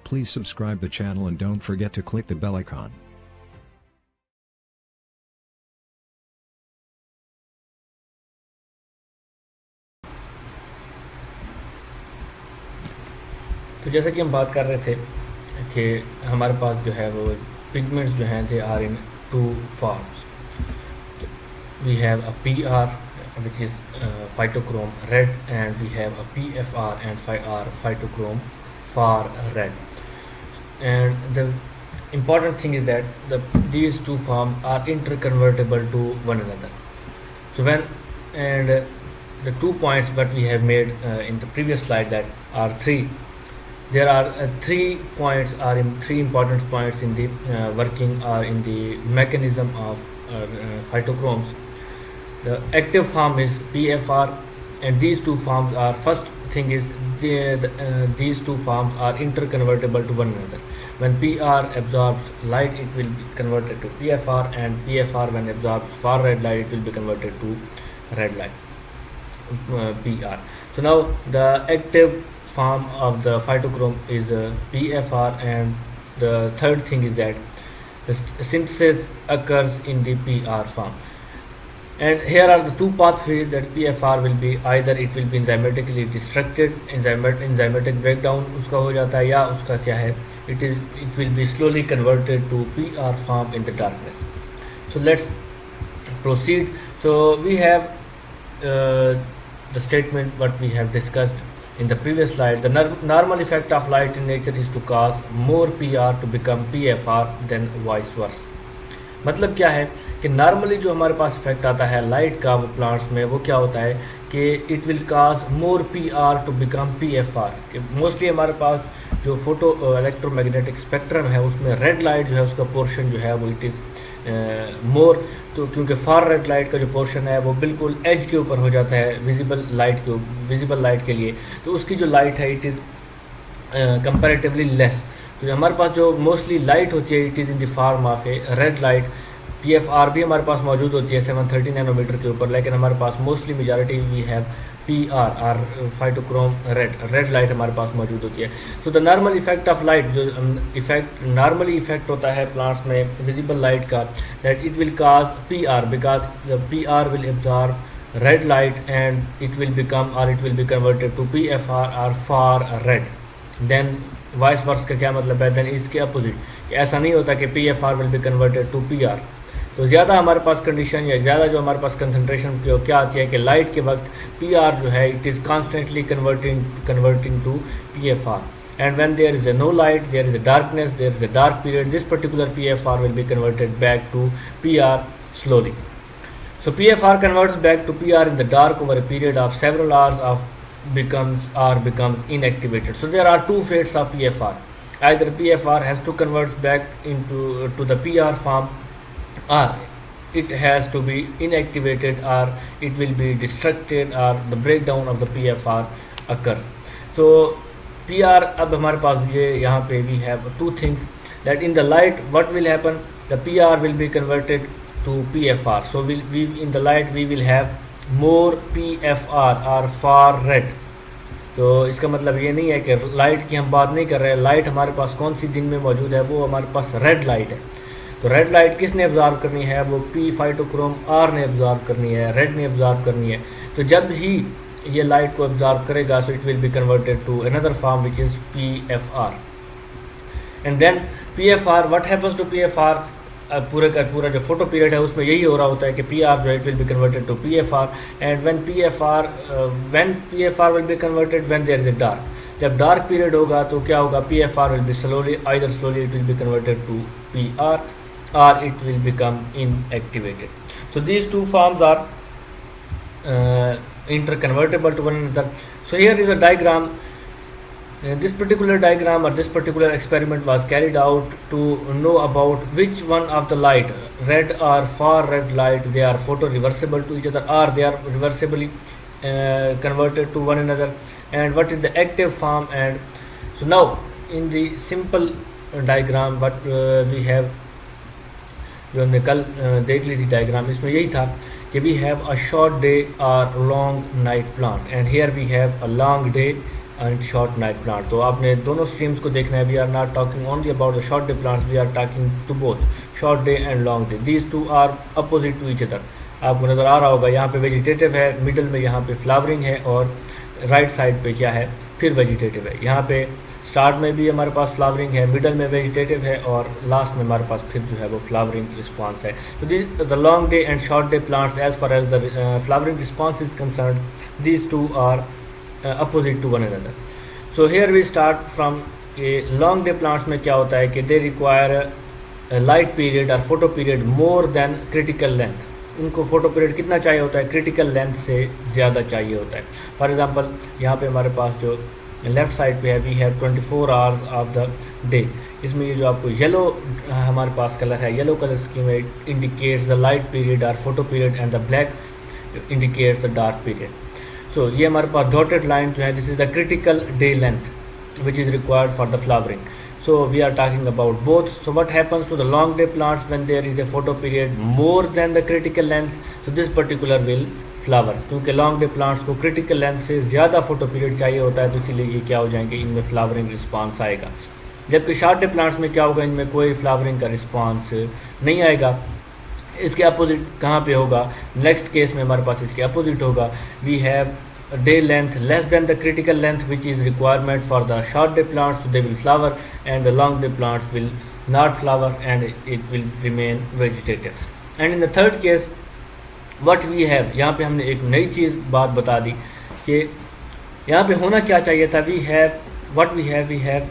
Please subscribe the channel and don't forget to click the bell icon. तो जैसा कि हम बात कर रहे थे कि हमारे पास जो है वो पिगमेंट्स जो हैं they are in two forms. We have a PR which is phytochrome red, and we have a PFR and phytochrome far red. And the important thing is that these two forms are interconvertible to one another. So the 2 points that we have made in the previous slide, that are three. There are three important points in the working or in the mechanism of phytochromes. The active form is PFR, and these two forms are, first thing is these two forms are interconvertible to one another. When PR absorbs light, it will be converted to PFR, and PFR when absorbs far red light, it will be converted to red light, PR. So now the active form of the phytochrome is PFR, and the third thing is that the synthesis occurs in the PR form. And here are the two pathways that PFR will be, either it will be enzymatically destructed, enzymatic breakdown उसका हो जाता है, या उसका क्या है, it will be slowly converted to PR form in the darkness. So let's proceed. So we have the statement what we have discussed in the previous slide. The normal effect of light in nature is to cause more PR to become PFR than vice versa. मतलब क्या है कि normally जो हमारे पास effect आता है light का वो प्लांट्स में, वो क्या होता है कि it will cause more PR to become PFR. Mostly हमारे पास जो फोटो इलेक्ट्रोमैग्नेटिक स्पेक्ट्रम है उसमें रेड लाइट जो है उसका पोर्शन जो है वो इट इज़ मोर. तो क्योंकि फार रेड लाइट का जो पोर्शन है वो बिल्कुल एज के ऊपर हो जाता है विजिबल लाइट के लिए, तो उसकी जो लाइट है इट इज़ कंपैरेटिवली लेस. तो हमारे पास जो मोस्टली लाइट होती है it is in the form of A red light. PFR भी हमारे पास मौजूद होती है 730 नैनोमीटर के ऊपर, लेकिन हमारे पास mostly majority we have PR और फाइटोक्रोम रेड लाइट हमारे पास मौजूद होती है. So the normal effect of light, जो नॉर्मली इफेक्ट होता है प्लांट्स में विजिबल लाइट का, that it will cause PR because the PR will absorb red light and it will be converted to PFR और far red. Then vice versa का क्या मतलब है, देन इसके अपोजिट, ऐसा नहीं होता कि PFR will be converted to PR. तो ज़्यादा हमारे पास कंडीशन या ज़्यादा जो हमारे पास कंसनट्रेशन क्या आती है कि लाइट के वक्त PR जो है it is constantly converting to PFR, and when there is no light, there is a darkness, there is a dark period, this particular PFR will be converted back to PR slowly. So PFR converts back to PR in the dark over a period of several hours becomes inactivated. So there are two fates of PFR. Either PFR has to convert back to the PR form, or it has to be inactivated, or it will be destructed, or the breakdown of the PFR occurs. So PR, अब हमारे पास ये यहाँ पे we have two things, that in the light what will happen, the PR will be converted to PFR. So in the light we will have more PFR or far red. तो इसका मतलब ये नहीं है कि लाइट की हम बात नहीं कर रहे हैं. लाइट हमारे पास कौन सी दिन में मौजूद है, वो हमारे पास रेड लाइट है. तो रेड लाइट किसने एब्जॉर्ब करनी है, वो P फाइटोक्रोम R ने एब्जॉर्ब करनी है, रेड ने एब्जॉर्ब करनी है. तो जब ही ये लाइट को एब्जॉर्ब करेगा, so it will be converted to another form which is PFR. And then PFR, what happens to PFR, पूरे का पूरा जो फोटो पीरियड है उसमें यही हो रहा होता है कि PR जो it will be converted to PFR. And when PFR will be converted when there is a dark. जब डार्क पीरियड होगा तो क्या होगा, PFR will be slowly it will be converted to PR or it will become inactivated. So these two forms are interconvertible to one another. So here is a diagram. This particular diagram or this particular experiment was carried out to know about which one of the light, red or far red light, they are photo reversible to each other, or they are reversibly converted to one another, and what is the active form. And so now in the simple diagram what we have, जो हमने कल देख ली थी diagram, इसमें यही था कि we have a short day or long night plant, and here we have a long day and short night plant. तो आपने दोनों स्ट्रीम्स को देखना है। We are not talking only about the short day plants, we are talking to both short day and long day. These two are opposite to each other. आपको नज़र आ रहा होगा यहाँ पे वेजिटेटिव है, मिडल में यहाँ पे फ्लावरिंग है, और राइट साइड पे क्या है, फिर वेजिटेटिव है। यहाँ पे स्टार्ट में भी हमारे पास फ्लावरिंग है, मिडल में वेजिटेटिव है, और लास्ट में हमारे पास फिर जो है वो फ्लावरिंग रिस्पॉन्स है। तो this the long day and short day plants as far as the flowering response is concern, these two are opposite to one another. So here we start from a long day plants में क्या होता है कि they require light period और photo period more than critical length. उनको photo period कितना चाहिए होता है, क्रिटिकल लेंथ से ज़्यादा चाहिए होता है। फॉर एग्जांपल यहाँ पे हमारे पास जो लेफ़्ट साइड पे है, we have 24 hours of the day. इसमें ये जो आपको येलो हमारे पास कलर है, yellow colour scheme indicates the light period और photo period, and the black indicates the dark period. So ये हमारे पास डॉटेड लाइन जो है, this is the critical day length which is required for the flowering. So we are talking about both. So what happens to the long day plants when there is a photo period more than the critical length? So this particular will flower, क्योंकि long day plants को critical length से ज़्यादा photo period चाहिए होता है, तो इसीलिए ये क्या हो जाएंगे, इनमें flowering response आएगा। जबकि short day plants में क्या होगा, इनमें कोई flowering का response नहीं आएगा। इसके अपोजिट कहाँ पे होगा, नेक्स्ट केस में हमारे पास इसके अपोजिट होगा। We have day length less than the critical length which is requirement for the short day plants, so they will flower, and the long day plants will not flower and it will remain vegetative. And in the third case what we have, यहाँ पे हमने एक नई चीज़ बात बता दी कि यहाँ पे होना क्या चाहिए था। we have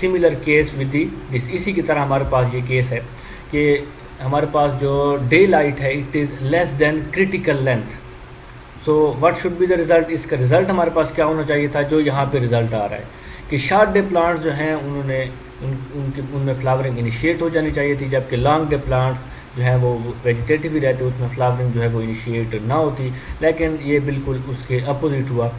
similar case with this। इसी की तरह हमारे पास ये केस है कि हमारे पास जो डे लाइट है, it is less then critical length. So what should be the result, इसका रिज़ल्ट हमारे पास क्या होना चाहिए था, जो यहाँ पे रिज़ल्ट आ रहा है कि शॉर्ट डे प्लांट्स जो हैं उनमें फ्लावरिंग इनिशिएट हो जानी चाहिए थी, जबकि लॉन्ग डे प्लांट्स जो हैं वो वेजिटेटिव ही रहते, उसमें फ्लावरिंग जो है वो इनिशिएट ना होती। लेकिन ये बिल्कुल उसके अपोजिट हुआ,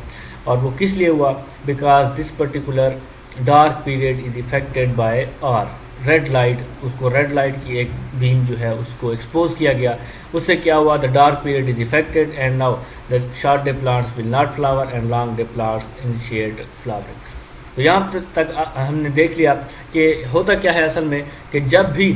और वो किस लिए हुआ, because this particular dark period is effected by R red light. उसको रेड लाइट की एक बीम जो है उसको एक्सपोज किया गया, उससे क्या हुआ, the dark period is affected and now the short day plants will not flower and long day plants initiate flowering. तो यहाँ तक हमने देख लिया कि होता क्या है असल में, कि जब भी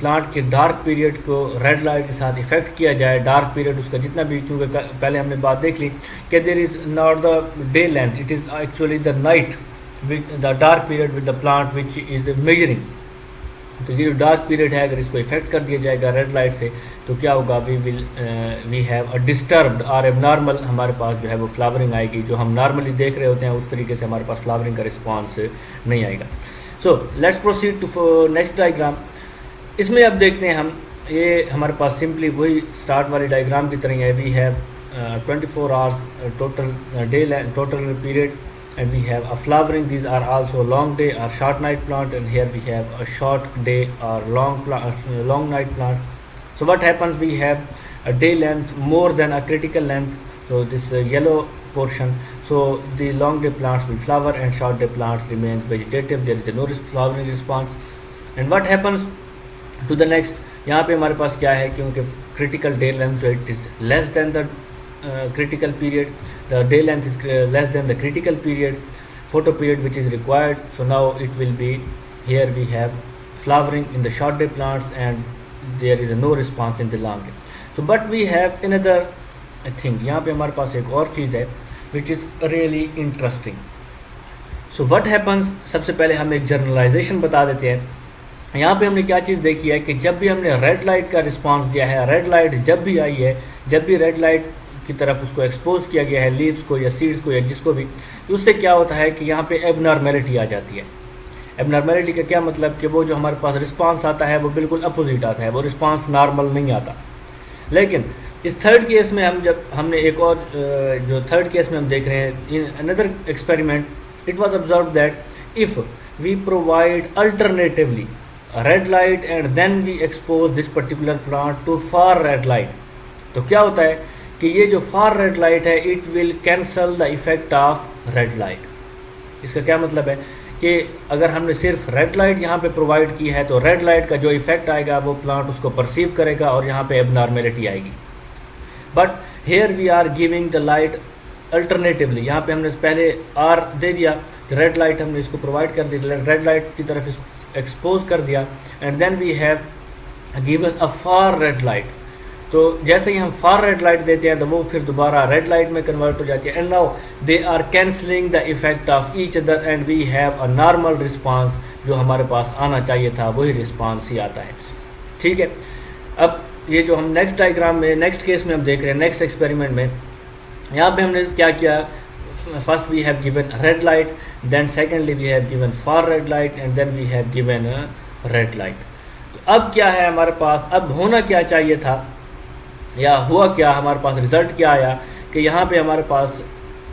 प्लांट के डार्क पीरियड को रेड लाइट के साथ इफेक्ट किया जाए, डार्क पीरियड उसका जितना भी, क्योंकि पहले हमने बात देख ली कि there is not the day length, it is actually the night with the dark period with the plant which is measuring. तो ये जो डार्क पीरियड है, अगर इसको इफेक्ट कर दिया जाएगा रेड लाइट से, तो क्या होगा, वी हैव अ डिस्टर्ब्ड और एबनॉर्मल हमारे पास जो है वो फ्लावरिंग आएगी। जो हम नॉर्मली देख रहे होते हैं उस तरीके से हमारे पास फ्लावरिंग का रिस्पॉन्स नहीं आएगा। So let's proceed to next diagram. इसमें अब देखते हैं हम, ये हमारे पास सिंपली वही स्टार्ट वाली डायग्राम की तरह है। We have 24 hours total period, and we have a flowering. These are also long day or short night plant, and here we have a short day or long night plant. So what happens, we have a day length more than a critical length, so this yellow portion, so the long day plants will flower and short day plants remain vegetative, there is no flowering response. And what happens to the next, यहाँ पे हमारे पास क्या है, क्योंकि critical day length so it is less than the critical period, the day length is less than the critical period, photo period which is required. So now it will be, here we have flowering in the short day plants and there is no response in the long day. So but we have another thing, यहाँ पे हमारे पास एक और चीज़ है which is really interesting. So what happens, सबसे पहले हम एक जनरलाइजेशन बता देते हैं। यहाँ पे हमने क्या चीज़ देखी है कि जब भी हमने रेड लाइट का रिस्पांस दिया है, रेड लाइट जब भी आई है, जब भी रेड लाइट की तरफ उसको एक्सपोज किया गया है, लीव्स को या सीड्स को या जिसको भी, उससे क्या होता है कि यहाँ पे एबनॉर्मेलिटी आ जाती है। एबनॉर्मेलिटी का क्या मतलब, कि वो जो हमारे पास रिस्पांस आता है वो बिल्कुल अपोजिट आता है, वो रिस्पांस नॉर्मल नहीं आता। लेकिन इस थर्ड केस में हमने एक और जो थर्ड केस में हम देख रहे हैं, in another experiment it was observe that if we provide alternatively red light and then we expose this particular plant to far red light, तो क्या होता है कि ये जो फार रेड लाइट है it will cancel the effect of red light. इसका क्या मतलब है कि अगर हमने सिर्फ रेड लाइट यहाँ पे प्रोवाइड की है, तो रेड लाइट का जो इफेक्ट आएगा वो प्लांट उसको परसीव करेगा और यहाँ पे एबनॉर्मेलिटी आएगी। But here we are giving the light alternatively यहाँ पे हमने पहले आर दे दिया, रेड लाइट हमने इसको प्रोवाइड कर दी, रेड लाइट की तरफ एक्सपोज कर दिया, and then we have given a far red light. तो जैसे ही हम फार रेड लाइट देते हैं तो वो फिर दोबारा रेड लाइट में कन्वर्ट हो जाती है, and now they are cancelling the effect of each other and we have a normal response. जो हमारे पास आना चाहिए था वही रिस्पांस ही आता है। ठीक है, अब ये जो हम नेक्स्ट डायग्राम में, नेक्स्ट केस में हम देख रहे हैं, नेक्स्ट एक्सपेरिमेंट में, यहाँ पे हमने क्या किया, first we have given red light, then secondly we have given far red light, and then we have given red light. तो अब क्या है हमारे पास, अब होना क्या चाहिए था या हुआ क्या, हमारे पास रिज़ल्ट क्या आया कि यहाँ पे हमारे पास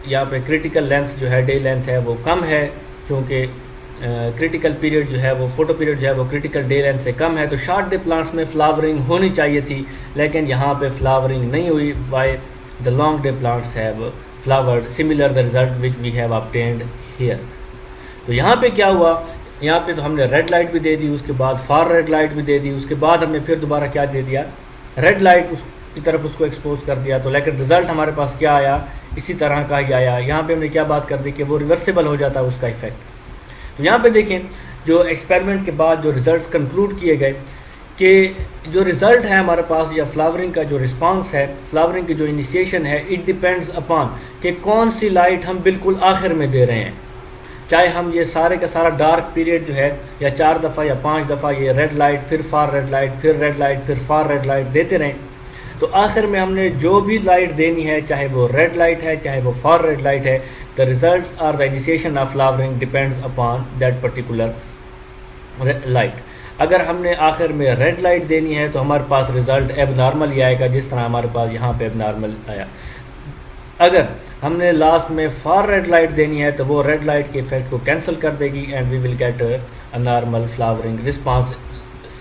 यहाँ पे क्रिटिकल लेंथ जो है, डे लेंथ है वो कम है, क्योंकि क्रिटिकल पीरियड जो है वो, फोटो पीरियड जो है वो क्रिटिकल डे लेंथ से कम है। तो शॉर्ट डे प्लांट्स में फ्लावरिंग होनी चाहिए थी, लेकिन यहाँ पे फ्लावरिंग नहीं हुई। By the long day plants have flowered similar the result which we have obtained here. तो यहाँ पे क्या हुआ, यहाँ पे तो हमने रेड लाइट भी दे दी, उसके बाद फार रेड लाइट भी दे दी, उसके बाद हमने फिर दोबारा क्या दे दिया, रेड लाइट की तरफ उसको एक्सपोज कर दिया। तो लेकिन रिजल्ट हमारे पास क्या आया, इसी तरह का ही आया। यहाँ पे हमने क्या बात कर दी कि वो रिवर्सिबल हो जाता है उसका इफेक्ट। तो यहाँ पे देखें, जो एक्सपेरिमेंट के बाद जो रिजल्ट कंक्लूड किए गए कि जो रिज़ल्ट है हमारे पास, या फ्लावरिंग का जो रिस्पांस है, फ्लावरिंग की जो इनिशिएशन है, इट डिपेंड्स अपॉन कि कौन सी लाइट हम बिल्कुल आखिर में दे रहे हैं। चाहे हम ये सारे का सारा डार्क पीरियड जो है, या 4 दफ़ा या 5 दफ़ा ये रेड लाइट, फिर फार रेड लाइट, फिर रेड लाइट, फिर फार रेड लाइट देते रहें, तो आखिर में हमने जो भी लाइट देनी है, चाहे वो रेड लाइट है, चाहे वो फार रेड लाइट है, the results are the initiation of flowering depends upon that particular light. अगर हमने आखिर में रेड लाइट देनी है तो हमारे पास रिज़ल्ट एबनॉर्मल ही आएगा, जिस तरह हमारे पास यहाँ पे एबनॉर्मल आया। अगर हमने लास्ट में फार रेड लाइट देनी है तो वो रेड लाइट के इफेक्ट को कैंसिल कर देगी, and we will get a normal flowering response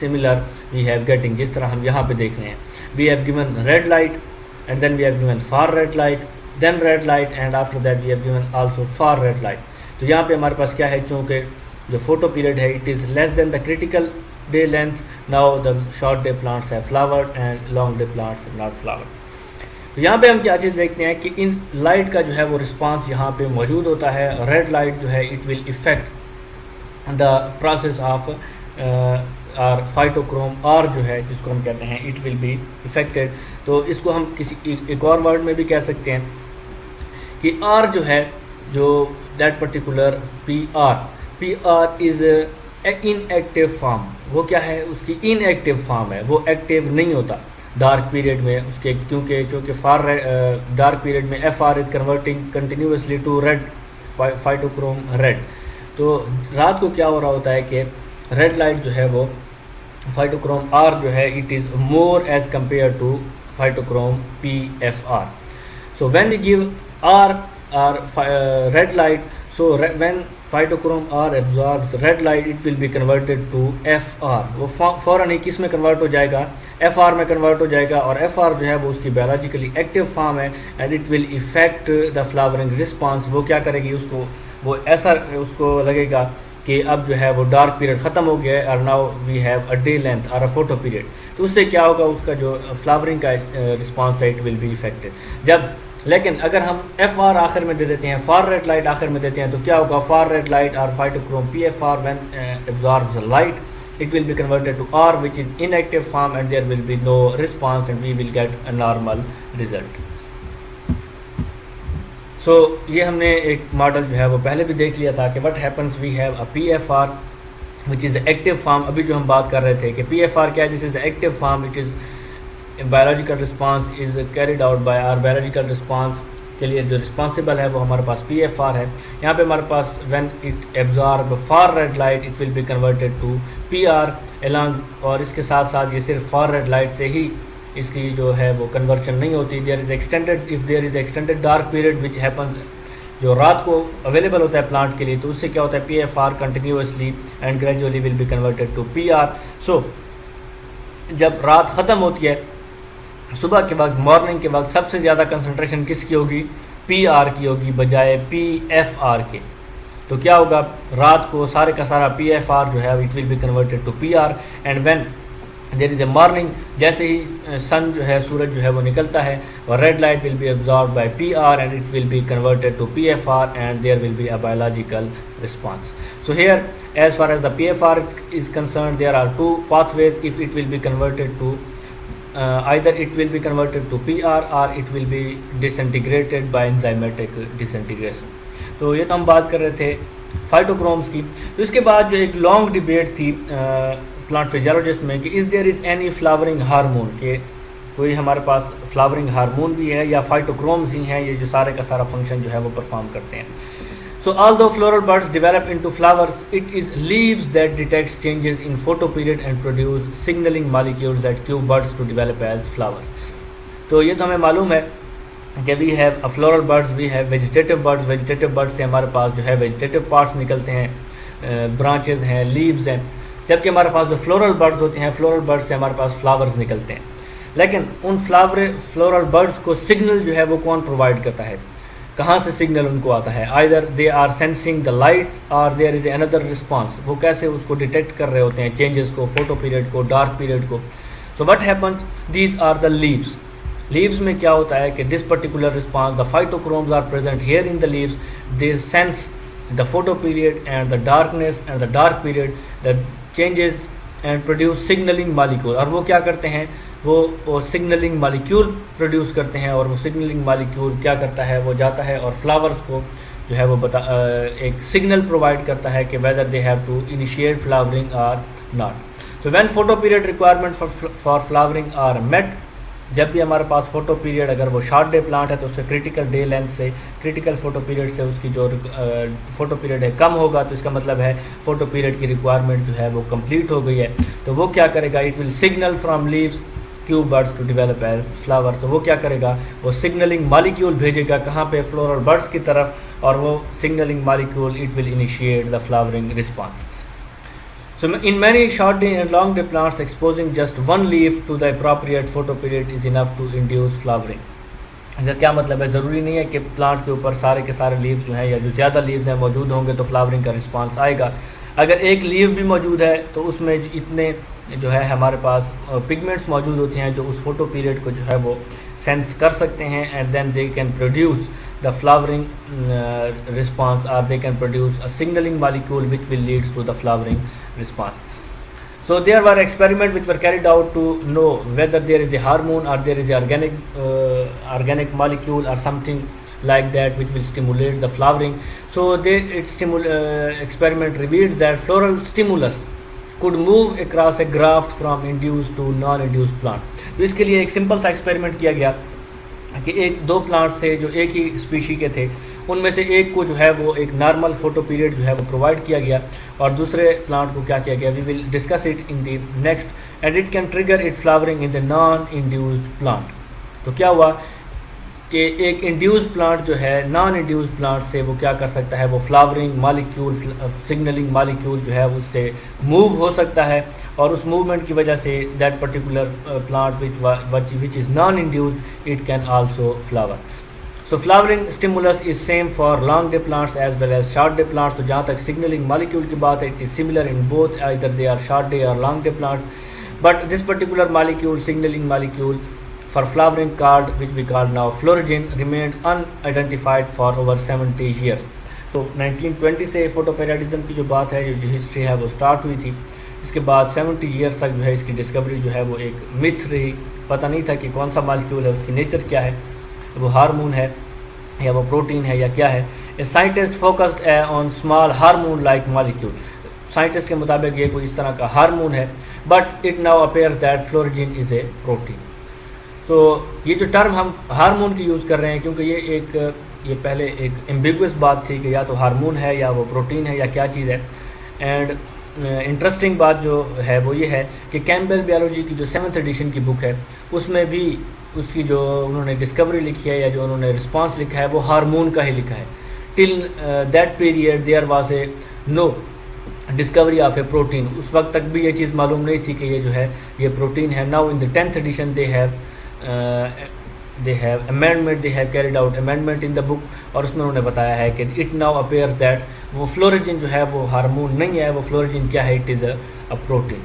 similar we have getting, जिस तरह हम यहाँ पे देख रहे हैं। We have given red light and then we have given far red light, then red light, and after that we have given also far red light. तो यहाँ पे हमारे पास क्या है, चूँकि जो फोटो पीरियड है it is less than the critical day length, now the short day plants है flowered and long day plants है नॉट फ्लावर्ड। तो यहाँ पे हम क्या चीज़ देखते हैं कि इन लाइट का जो है वो रिस्पांस यहाँ पे मौजूद होता है। रेड लाइट जो है it will effect the process of और फाइटोक्रोम आर जो है, जिसको हम कहते हैं, इट विल बी इफेक्टेड। तो इसको हम किसी एक और वर्ड में भी कह सकते हैं कि आर जो है, जो that particular P R is inactive form. वो क्या है, उसकी इनएक्टिव फॉर्म है, वो एक्टिव नहीं होता डार्क पीरियड में उसके, क्योंकि फार डार्क पीरियड में F R is converting continuously to red phytochrome red. तो रात को क्या हो रहा होता है कि रेड लाइट जो है वो फाइटोक्रोम आर जो है it is more as compare to phytochrome P F R. So when we give R red light, so when phytochrome R absorbs red light it will be converted to FR। वो फ़ौरन ही किस में convert हो जाएगा, FR में convert हो जाएगा, और FR जो है वो उसकी बायोलॉजिकली एक्टिव फॉर्म है, and it will effect the flowering response. वो क्या करेगी, उसको वो ऐसा उसको लगेगा कि अब जो है वो डार्क पीरियड ख़त्म हो गया है, और now we have a day length और अ फोटो पीरियड। तो उससे क्या होगा, उसका जो फ्लावरिंग का रिस्पांस है इट विल बी इफेक्टेड। जब लेकिन अगर हम एफ आर आखिर में दे देते हैं, फार रेड लाइट आखिर में देते हैं, तो क्या होगा, फार रेड लाइट और phytochrome P F R when absorbs light it will be converted to R which is inactive form, and there will be no response and we will get a normal result. So ये हमने एक model जो है वो पहले भी देख लिया था कि what happens, we have a P F R which is the active form. अभी जो हम बात कर रहे थे कि पी एफ आर क्या है, this is the active form, it is biological response is carried out by R. Biological response के लिए जो रिस्पॉन्सिबल है वो हमारे पास पी एफ आर है। यहाँ पे हमारे पास when it absorb far red light it will be converted to P R along, और इसके साथ साथ ये सिर्फ फार रेड लाइट से ही इसकी जो है वो कन्वर्शन नहीं होती। There is extended, if there is extended dark period which happens, जो रात को अवेलेबल होता है प्लांट के लिए, तो उससे क्या होता है, P F R continuously and gradually will be converted to P R. So जब रात ख़त्म होती है, सुबह के वक्त, मॉर्निंग के वक्त सबसे ज़्यादा कंसंट्रेशन किसकी होगी, पी आर की होगी बजाय पी एफ आर के। तो क्या होगा, रात को सारे का सारा पी एफ आर जो है it will be converted to P R, and when there is a morning, जैसे ही सन जो है सूरज जो है वो निकलता है, और red light will be absorb by PR and it will be converted to PFR and there will be a biological response. So here, as far as the PFR is concerned, there are two pathways. If it will be converted to either it will be converted to PR or it will be disintegrated by enzymatic disintegration. तो ये तो हम बात कर रहे थे फाइटोक्रोम्स की. तो इसके बाद जो एक लॉन्ग डिबेट थी प्लांट फिजियोलॉजिस्ट में कि is there is any flowering hormone, के कोई हमारे पास फ्लावरिंग हार्मोन भी है या फाइटोक्रोम्स ही हैं ये जो सारे का सारा फंक्शन जो है वो परफॉर्म करते हैं. So although floral buds develop into flowers, it is leaves that detects changes in photoperiod and produce signaling molecules that cue buds to develop as flowers. तो ये तो हमें मालूम है कि we have a floral buds, we have vegetative buds. Vegetative buds से हमारे पास जो है vegetative parts निकलते हैं, branches हैं, leaves हैं, जबकि हमारे पास जो floral buds होते हैं, floral buds से हमारे पास flowers निकलते हैं. लेकिन उन floral buds को signal जो है वो कौन प्रोवाइड करता है, कहाँ से सिग्नल उनको आता है? Either they are sensing the light और देयर इज अनदर रिस्पॉन्स. वो कैसे उसको डिटेक्ट कर रहे होते हैं, चेंजेस को, फोटो पीरियड को, डार्क पीरियड को. So what happens, these are the leaves. Leaves में क्या होता है कि this particular response, the phytochromes are present here in the leaves, they sense the photo period and the darkness and the dark period, the changes and produce signalling molecule. और वो क्या करते हैं, वो सिग्नलिंग मॉलिक्यूल प्रोड्यूस करते हैं, और वो सिग्नलिंग मॉलिक्यूल क्या करता है, वो जाता है और फ्लावर्स को जो है वो एक सिग्नल प्रोवाइड करता है कि whether they have to initiate flowering or not. So when photo period requirement for flowering are met, जब भी हमारे पास फोटो पीरियड, अगर वो शॉर्ट डे प्लांट है तो उसके क्रिटिकल डे लेंथ से, क्रिटिकल फोटो पीरियड से उसकी जो फोटो पीरियड है कम होगा, तो इसका मतलब है फोटो पीरियड की रिक्वायरमेंट जो है वो कंप्लीट हो गई है. तो वो क्या करेगा, it will signal from leaves cue buds to develop as flower. तो वो क्या करेगा, वो सिग्नलिंग मॉलिक्यूल भेजेगा कहाँ पे, फ्लोरल बर्ड्स की तरफ, और वो signalling molecule it will initiate the flowering response. So in many short day and long day plants, exposing just one leaf to the appropriate photoperiod is enough to induce flowering. इसका क्या मतलब है, ज़रूरी नहीं है कि प्लांट के ऊपर सारे के सारे लीव्स जो हैं या जो ज़्यादा लीव्स हैं मौजूद होंगे तो फ्लावरिंग का रिस्पांस आएगा. अगर एक लीव भी मौजूद है तो उसमें इतने जो है हमारे पास पिगमेंट्स मौजूद होते हैं जो उस फोटो पीरियड को जो है वो सेंस कर सकते हैं, and then they can produce the flowering response, or they can produce a signaling molecule which will lead to the flowering response. So there were experiments which were carried out to know whether there is a hormone or there is a organic molecule or something like that which will stimulate the flowering. So experiment revealed that floral stimulus could move across a graft from induced to non-induced plant. तो इसके लिए एक simple सा experiment किया गया कि दो plants थे जो एक ही स्पीशी के थे, उनमें से एक को जो है वो एक नॉर्मल फोटो पीरियड जो है वो प्रोवाइड किया गया, और दूसरे प्लांट को क्या किया गया, we will discuss it in the next, and it can trigger it flowering in the non induced plant. तो क्या हुआ कि एक इंड्यूस्ड प्लांट जो है नॉन इंड्यूस्ड प्लांट से वो क्या कर सकता है, वो फ्लावरिंग मॉलिक्यूल, सिग्नलिंग मॉलिक्यूल जो है उससे मूव हो सकता है, और उस मूवमेंट की वजह से that particular plant which is non induced it can also flower. So flowering stimulus is same for long day plants as well as short day plants. तो जहाँ तक सिग्नलिंग मॉलिक्यूल की बात है, it is similar in both, either they are short day और long day plants, but this particular molecule, signalling molecule for flowering called, which we call now florigin, remained unidentified for over 70 years. तो 1920 से फोटोपेरियडिज्म की जो बात है, जो history है वो स्टार्ट हुई थी. इसके बाद 70 ईयर्स तक जो है इसकी डिस्कवरी जो है वो एक मिथ रही, पता नहीं था कि कौन सा मॉलिक्यूल है, उसकी नेचर क्या है, वो हार्मोन है या वो प्रोटीन है या क्या है. A scientist focused on small hormone like molecule. Scientist के मुताबिक ये कोई इस तरह का हार्मोन है, but it now appears that florigen is a protein. तो ये जो टर्म हम हार्मोन की यूज़ कर रहे हैं, क्योंकि ये पहले एक एम्बिगुअस बात थी कि या तो हार्मोन है या वो प्रोटीन है या क्या चीज़ है. एंड इंटरेस्टिंग बात जो है वो ये है कि कैम्पबेल बायोलॉजी की जो 7th एडिशन की बुक है उसमें भी उसकी जो उन्होंने डिस्कवरी लिखी है या जो उन्होंने रिस्पांस लिखा है वो हार्मोन का ही लिखा है. Till that period there was a no discovery of a protein. उस वक्त तक भी ये चीज़ मालूम नहीं थी कि ये जो है ये प्रोटीन है. Now in the 10th edition they have amendment, they have carried out amendment in the book, और उसमें उन्होंने बताया है कि it now appears that वो फ्लोरिजिन जो है वो हार्मोन नहीं है, वो फ्लोरिजिन क्या है, it is a protein.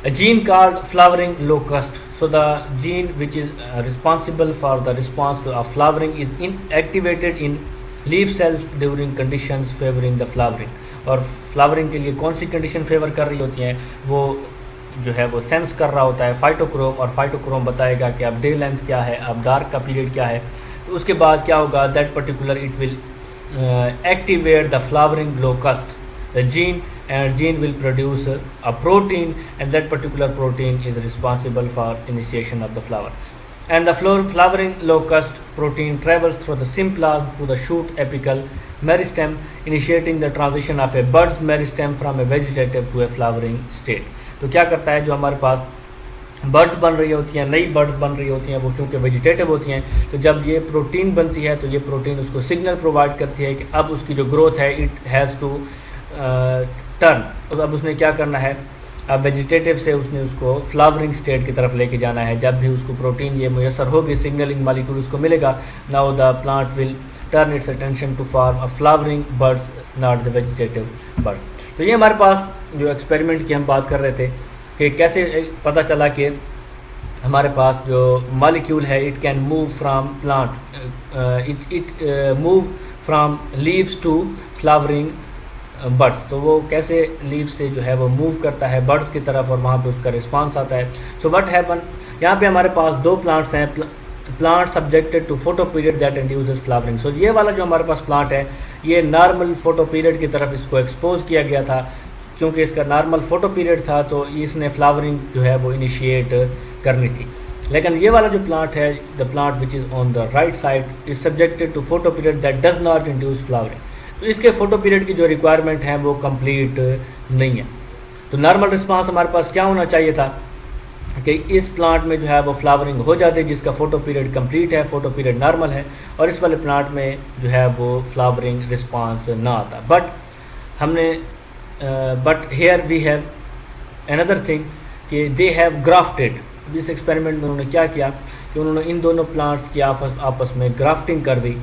a gene called flowering locust. So the gene which is responsible for the response to a flowering is inactivated in leaf cells during conditions favoring the flowering. और flowering के लिए कौन सी condition favour कर रही होती हैं, वो जो है वो सेंस कर रहा होता है फाइटोक्रोम, और फाइटोक्रोम बताएगा कि अब डे लेंथ क्या है, अब डार्क का पीरियड क्या है। तो उसके बाद क्या होगा, that particular it will activate the flowering locust, the gene, and gene will produce a protein, and that particular protein is responsible for initiation of the flower. And the flowering locust protein travels through the symplasm to the shoot apical meristem, initiating the transition of a bird's meristem from a vegetative to a flowering state. तो क्या करता है, जो हमारे पास birds बन रही होती हैं, नई बर्ड्स बन रही होती हैं, वो चूँकि वेजिटेटिव होती हैं, तो जब ये प्रोटीन बनती है तो ये प्रोटीन उसको सिग्नल प्रोवाइड करती है कि अब उसकी जो ग्रोथ है इट हैज़ टू टर्न। तो अब उसने क्या करना है, अब वेजिटेटिव से उसने उसको फ्लावरिंग स्टेट की तरफ लेके जाना है। जब भी उसको प्रोटीन ये मुयसर होगी, सिग्नलिंग मालिक्यूल उसको मिलेगा, now the plant will turn its attention to form a flowering buds, not the vegetative buds. तो ये हमारे पास जो एक्सपेरिमेंट की हम बात कर रहे थे कि कैसे पता चला कि हमारे पास जो मॉलिक्यूल है it can move from plant, it move from leaves to flowering buds. तो वो कैसे लीव्स से जो है वो मूव करता है बर्ड्स की तरफ, और वहाँ पे उसका रिस्पांस आता है। सो व्हाट हैपन, यहाँ पे हमारे पास दो प्लांट्स हैं, plant subjected to photo period that induces flowering. So ये वाला जो हमारे पास प्लांट है ये नॉर्मल फोटो पीरियड की तरफ इसको एक्सपोज किया गया था। क्योंकि इसका नॉर्मल फोटो पीरियड था तो इसने फ्लावरिंग जो है वो इनिशिएट करनी थी। लेकिन ये वाला जो प्लांट है, the plant which is on the right side is subjected to photo period that does not induce flowering. तो इसके फोटो पीरियड की जो रिक्वायरमेंट है वो कंप्लीट नहीं है। तो नॉर्मल रिस्पांस हमारे पास क्या होना चाहिए था कि इस प्लांट में जो है वो फ्लावरिंग हो जाती है जिसका फोटो पीरियड कंप्लीट है, फोटो पीरियड नॉर्मल है, और इस वाले प्लांट में जो है वो फ्लावरिंग रिस्पांस ना आता। But here we have another thing कि दे हैव ग्राफ्टेड। इस एक्सपेरिमेंट में उन्होंने क्या किया कि उन्होंने इन दोनों प्लांट्स की आपस में ग्राफ्टिंग कर दी।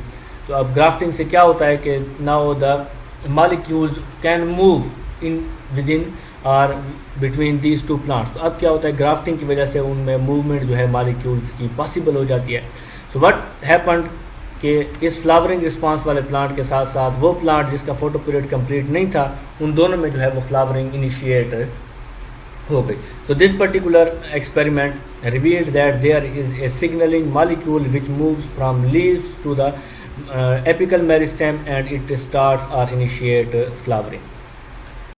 तो अब ग्राफ्टिंग से क्या होता है कि now the molecules can move in with in और बिटवीन दीज टू प्लांट्स। तो अब क्या होता है, ग्राफ्टिंग की वजह से उनमें मूवमेंट जो है मॉलिक्यूल्स की पॉसिबल हो जाती है। सो व्हाट हैपेंड कि इस फ्लावरिंग रिस्पांस वाले प्लांट के साथ साथ वो प्लांट जिसका फोटो पीरियड कंप्लीट नहीं था, उन दोनों में जो है वो फ्लावरिंग इनिशिएट हो गई। So this particular experiment revealed that there is a signalling molecule which moves from leaves to the apical meristem and it starts और इनिशिएट फ्लावरिंग।